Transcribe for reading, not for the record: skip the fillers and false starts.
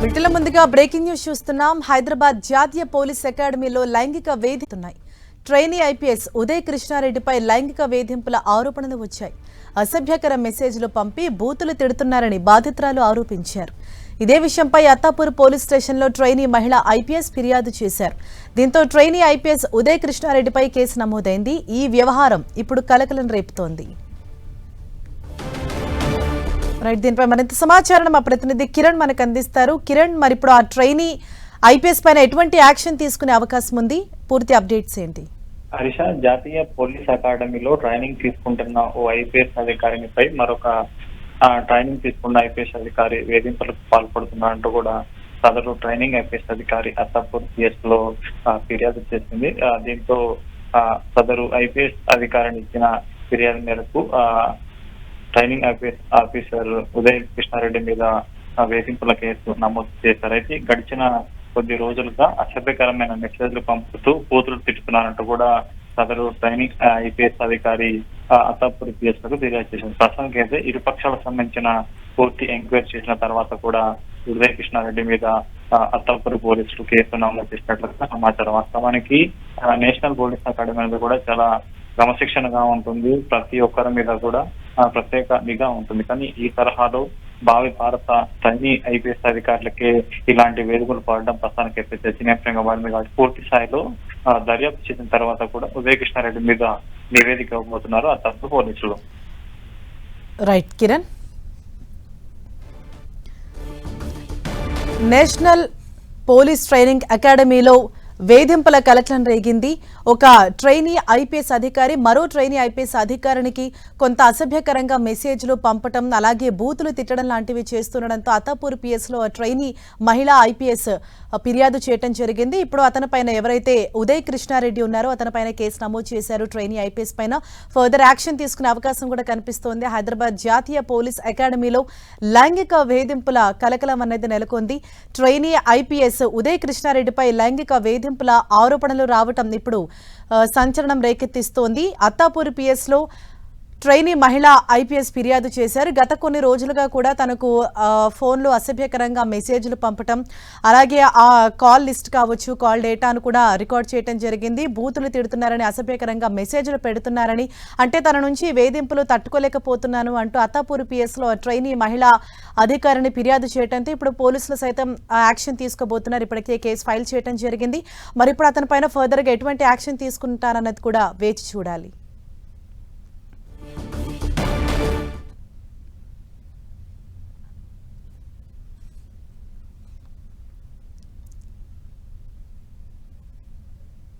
వీటిలో ముందుగా breaking news చూస్తున్నాం. హైదరాబాద్ జాతీయ పోలీస్ అకాడమీలో లైంగిక వేధింపున్నాయి. ట్రైనీ ఐపీఎస్ ఉదయ్ కృష్ణారెడ్డిపై లైంగిక వేధింపుల ఆరోపణలు వచ్చాయి. అసభ్యకర మెసేజ్లు పంపి బూతులు తిడుతున్నారని బాధితురాలు ఆరోపించారు. ఇదే విషయంపై అత్తాపూర్ పోలీస్ స్టేషన్లో ట్రైనీ మహిళ ఐపీఎస్ ఫిర్యాదు చేశారు. దీంతో ట్రైనీ ఐపీఎస్ ఉదయ్ కృష్ణారెడ్డిపై కేసు నమోదైంది. ఈ వ్యవహారం ఇప్పుడు కలకలం రేపుతోంది. దీనిపై మరింత సమాచారం మా ప్రతినిధి కిరణ్ మనకు అందిస్తారు. కిరణ్, మరి ఇప్పుడు ఆ ట్రైనీ ఐపీఎస్ పైన ఎటువంటి యాక్షన్ తీసుకునే అవకాశం ఉంది? పూర్తి అప్డేట్స్ ఏంటి? హరిష, జాతీయ పోలీస్ అకాడమీలో ట్రైనింగ్ తీసుకుంటున్న ఓ ఐపీఎస్ అధికారినిపై మరొక ట్రైనింగ్ తీసుకున్న ఐపీఎస్ అధికారి వేధింపులకు పాల్పడుతున్నారంటూ కూడా సదరు ట్రైనింగ్ ఐపీఎస్ అధికారి అత్తాపూర్ పిఎస్ లో ఫిర్యాదు చేసింది. దీంతో సదరు ఐపీఎస్ అధికారిని ఇచ్చిన ఫిర్యాదు మేరకు training IPS officer Uday Krishna Reddy మీద వేధింపుల కేసు నమోదు చేశారు. అయితే గడిచిన కొద్ది రోజులుగా అసభ్యకరమైన మెసేజ్లు పంపుతూ కూతురు తిట్టుతున్నారంటూ కూడా సదరు ట్రైనింగ్ ఐపీఎస్ అధికారి అత్తాపూర్ పిఎస్ లకు ఫిర్యాదు చేశారు. ప్రస్తుతానికి అయితే ఇరుపక్షాలకు సంబంధించిన పూర్తి ఎంక్వైరీ చేసిన తర్వాత కూడా ఉదయ్ కృష్ణారెడ్డి మీద అత్తాపూర్ పోలీసులు కేసు నమోదు చేసినట్లుగా సమాచారం. వాస్తవానికి నేషనల్ పోలీస్ అకాడమీ మీద కూడా చాలా క్రమశిక్షణగా ఉంటుంది. ప్రతి ఒక్కరి మీద కూడా ప్రత్యేక నిఘా ఉంటుంది. కానీ ఈ తరహాలో భావి భారత ట్రైనీ ఐపీఎస్ అధికారులకే ఇలాంటి వేదికలు పడడం ప్రస్తుతానికి చర్చనీయాంశంగా మారింది. కాబట్టి పూర్తి స్థాయిలో దర్యాప్తు చేసిన తర్వాత కూడా ఉదయ్ కృష్ణారెడ్డి మీద నివేదిక ఇవ్వబోతున్నారు అత్తాపూర్ పోలీసులు. Right Kiran. National police training అకాడమీలో వేధింపుల కలకలం రేగింది. ఒక ట్రైనీ ఐపీఎస్ అధికారి మరో ట్రైనీ ఐపీఎస్ అధికారికి కొంత అసభ్యకరంగా మెసేజ్లు పంపటం, అలాగే బూతులు తిట్టడం లాంటివి చేస్తుండడంతో అత్తాపూర్ పిఎస్లో ట్రైనీ మహిళా ఐపీఎస్ ఫిర్యాదు చేయడం జరిగింది. ఇప్పుడు అతనిపైన ఎవరైతే ఉదయ్ కృష్ణారెడ్డి ఉన్నారో అతనిపైన కేసు నమోదు చేశారు. ట్రైనీ ఐపీఎస్ పైన ఫర్దర్ యాక్షన్ తీసుకునే అవకాశం కూడా కనిపిస్తోంది. హైదరాబాద్ జాతీయ పోలీస్ అకాడమీలో లైంగిక వేధింపుల కలకలం అనేది నెలకొంది. ట్రైనీ ఐపీఎస్ ఉదయ్ కృష్ణారెడ్డిపై లైంగిక వేధింపుల ఆరోపణలు రావటం ఇప్పుడు సంచలనం రేకెత్తిస్తోంది. అత్తాపూర్ పిఎస్ లో ట్రైనీ మహిళా ఐపీఎస్ ఫిర్యాదు చేశారు. గత కొన్ని రోజులుగా కూడా తనకు ఫోన్లో అసభ్యకరంగా మెసేజ్లు పంపటం, అలాగే ఆ కాల్ లిస్ట్ కావచ్చు, కాల్ డేటాను కూడా రికార్డ్ చేయడం జరిగింది. బూతులు తిడుతున్నారని, అసభ్యకరంగా మెసేజ్లు పెడుతున్నారని, అంటే తన నుంచి వేధింపులు తట్టుకోలేకపోతున్నాను అంటూ అత్తాపూర్ పిఎస్లో ట్రైనీ మహిళా అధికారిని ఫిర్యాదు చేయడంతో ఇప్పుడు పోలీసులు సైతం యాక్షన్ తీసుకోబోతున్నారు. ఇప్పటికే కేసు ఫైల్ చేయడం జరిగింది. మరి ఇప్పుడు అతని పైన ఫర్దర్గా ఎటువంటి యాక్షన్ తీసుకుంటారన్నది కూడా వేచి చూడాలి.